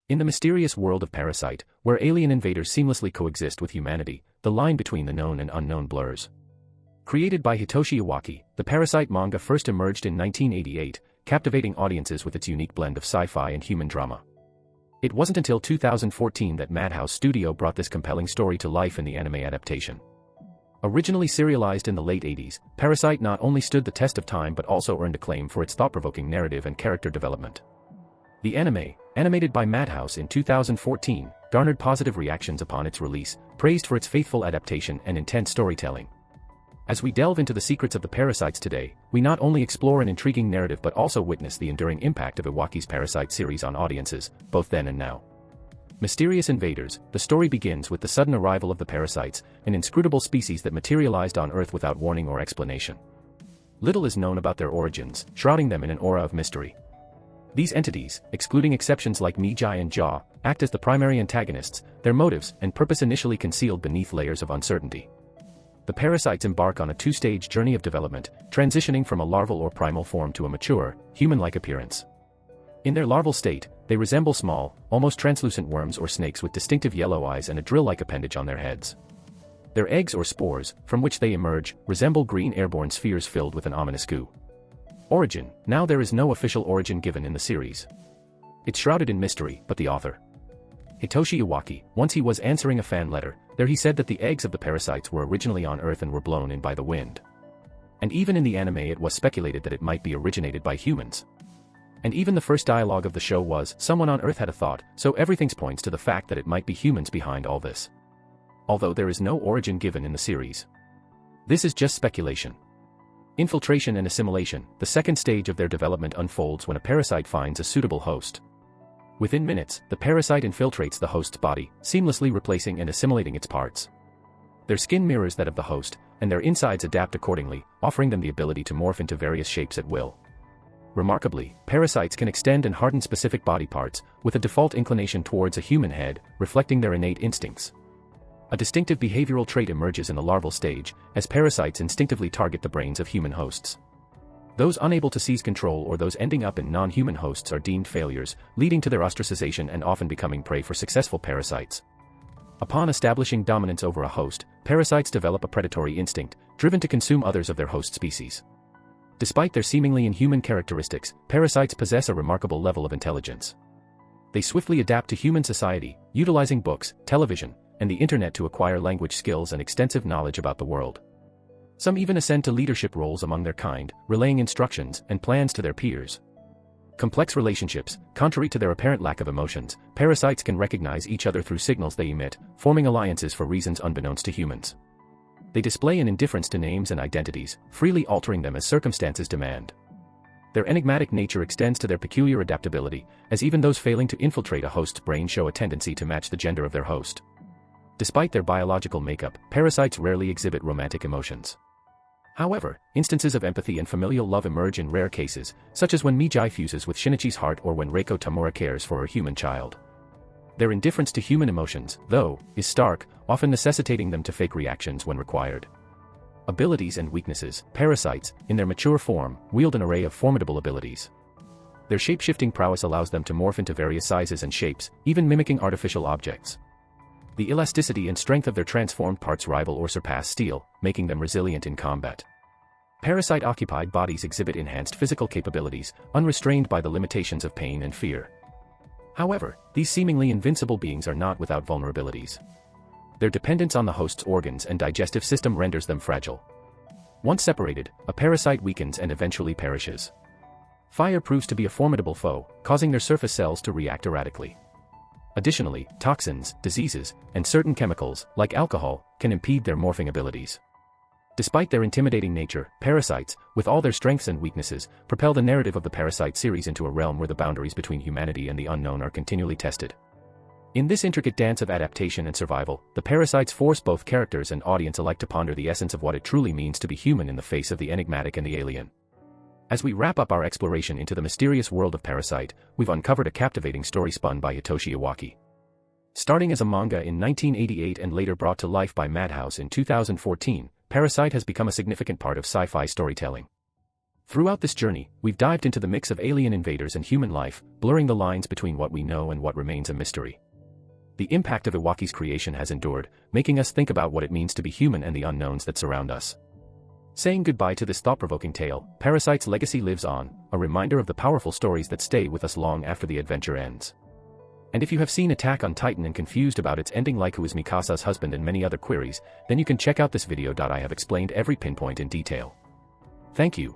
In the mysterious world of Parasyte, where alien invaders seamlessly coexist with humanity, the line between the known and unknown blurs. Created by Hitoshi Iwaaki, the Parasyte manga first emerged in 1988, captivating audiences with its unique blend of sci-fi and human drama. It wasn't until 2014 that Madhouse Studio brought this compelling story to life in the anime adaptation. Originally serialized in the late 80s, Parasyte not only stood the test of time but also earned acclaim for its thought-provoking narrative and character development. The anime, animated by Madhouse in 2014, garnered positive reactions upon its release, praised for its faithful adaptation and intense storytelling. As we delve into the secrets of the Parasytes today, we not only explore an intriguing narrative but also witness the enduring impact of Iwaaki's Parasyte series on audiences, both then and now. Mysterious invaders, the story begins with the sudden arrival of the Parasytes, an inscrutable species that materialized on Earth without warning or explanation. Little is known about their origins, shrouding them in an aura of mystery. These entities, excluding exceptions like Migi and Jaw, act as the primary antagonists, their motives and purpose initially concealed beneath layers of uncertainty. The Parasytes embark on a two-stage journey of development, transitioning from a larval or primal form to a mature, human-like appearance. In their larval state, they resemble small, almost translucent worms or snakes with distinctive yellow eyes and a drill-like appendage on their heads. Their eggs or spores, from which they emerge, resemble green airborne spheres filled with an ominous goo. Origin: now there is no official origin given in the series. It's shrouded in mystery, but the author, Hitoshi Iwaaki, once he was answering a fan letter, there he said that the eggs of the Parasytes were originally on Earth and were blown in by the wind. And even in the anime it was speculated that it might be originated by humans. And even the first dialogue of the show was, someone on Earth had a thought, so everything points to the fact that it might be humans behind all this. Although there is no origin given in the series. This is just speculation. Infiltration and assimilation, the second stage of their development unfolds when a parasite finds a suitable host. Within minutes, the parasite infiltrates the host's body, seamlessly replacing and assimilating its parts. Their skin mirrors that of the host, and their insides adapt accordingly, offering them the ability to morph into various shapes at will. Remarkably, parasites can extend and harden specific body parts, with a default inclination towards a human head, reflecting their innate instincts. A distinctive behavioral trait emerges in the larval stage, as parasites instinctively target the brains of human hosts. Those unable to seize control or those ending up in non-human hosts are deemed failures, leading to their ostracization and often becoming prey for successful parasites. Upon establishing dominance over a host, parasites develop a predatory instinct, driven to consume others of their host species. Despite their seemingly inhuman characteristics, parasites possess a remarkable level of intelligence. They swiftly adapt to human society, utilizing books, television, and the internet to acquire language skills and extensive knowledge about the world. Some even ascend to leadership roles among their kind, relaying instructions and plans to their peers. Complex relationships, contrary to their apparent lack of emotions, parasites can recognize each other through signals they emit, forming alliances for reasons unbeknownst to humans. They display an indifference to names and identities, freely altering them as circumstances demand. Their enigmatic nature extends to their peculiar adaptability, as even those failing to infiltrate a host's brain show a tendency to match the gender of their host. Despite their biological makeup, parasites rarely exhibit romantic emotions. However, instances of empathy and familial love emerge in rare cases, such as when Migi fuses with Shinichi's heart or when Reiko Tamura cares for her human child. Their indifference to human emotions, though, is stark, often necessitating them to fake reactions when required. Abilities and weaknesses: parasites, in their mature form, wield an array of formidable abilities. Their shape-shifting prowess allows them to morph into various sizes and shapes, even mimicking artificial objects. The elasticity and strength of their transformed parts rival or surpass steel, making them resilient in combat. Parasite-occupied bodies exhibit enhanced physical capabilities, unrestrained by the limitations of pain and fear. However, these seemingly invincible beings are not without vulnerabilities. Their dependence on the host's organs and digestive system renders them fragile. Once separated, a parasite weakens and eventually perishes. Fire proves to be a formidable foe, causing their surface cells to react erratically. Additionally, toxins, diseases, and certain chemicals, like alcohol, can impede their morphing abilities. Despite their intimidating nature, parasites, with all their strengths and weaknesses, propel the narrative of the Parasyte series into a realm where the boundaries between humanity and the unknown are continually tested. In this intricate dance of adaptation and survival, the Parasytes force both characters and audience alike to ponder the essence of what it truly means to be human in the face of the enigmatic and the alien. As we wrap up our exploration into the mysterious world of Parasyte, we've uncovered a captivating story spun by Hitoshi Iwaaki. Starting as a manga in 1988 and later brought to life by Madhouse in 2014, Parasyte has become a significant part of sci-fi storytelling. Throughout this journey, we've dived into the mix of alien invaders and human life, blurring the lines between what we know and what remains a mystery. The impact of Iwaaki's creation has endured, making us think about what it means to be human and the unknowns that surround us. Saying goodbye to this thought-provoking tale, Parasyte's legacy lives on, a reminder of the powerful stories that stay with us long after the adventure ends. And if you have seen Attack on Titan and confused about its ending like who is Mikasa's husband and many other queries, then you can check out this video. I have explained every pinpoint in detail. Thank you.